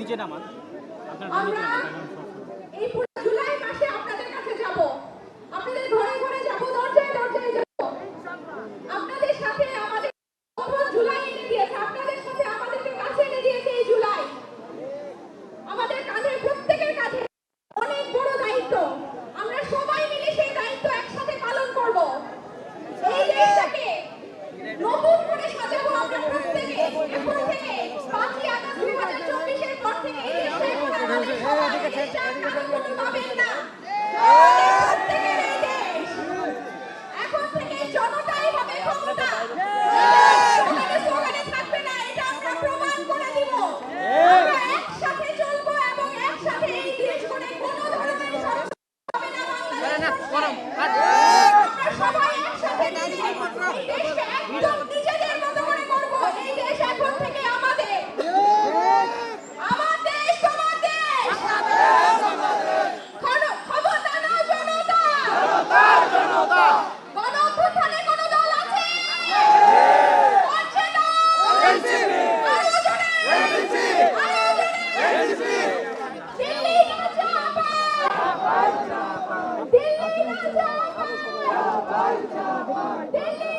নিচে নামান। আমরা এই পুরো জুলাই মাসে আপনাদের কাছে যাব, আপনাদের ঘরে ঘরে যাব, দরজায় দরজায় যাব। আপনাদের সাথে আমাদের প্রথম জুলাই এনে দিয়েছে, আপনাদের সাথে আমাদেরকে কাছে এনে দিয়েছে এই জুলাই। আমাদের কাঁধে, প্রত্যেকের কাঁধে অনেক বড় দায়িত্ব। আমরা সবাই মিলে সেই দায়িত্ব একসাথে পালন করব। এই দেশটাকে নতুন করে সাজাবো আমরা প্রত্যেকে। এখন থেকে 5ই আগস্ট 2024 এর পর থেকে এই দেশটা এখন আমাদের সবার। এই দেশটা কারো কোনো পাবেন না। প্রত্যেকের এই দেশ। এখন থেকে জনতাই হবে ক্ষমতা। স্লোগানে থাকবে না, এটা আমরা প্রমাণ করে দিব। আমরা একসাথে চলবো এবং একসাথে এই দেশ করে কোনো ধরনের সমস্যা হবে না বাংলাদেশ। আমরা সবাই একসাথে মিলে এই দেশকে একদম নিজেদের মতো করে করব। এই দেশ এখন থেকে আমাদের। আমার দেশ, তোমার দেশ। ক্ষমতা নাও জনতা। গণ অভ্যুত্থানে কোনো দল আছে? আছে দল। আরো জোরে। আরো জোরে। দিল্লি না যাবা। দিল্লি না যাবা। দিল্লি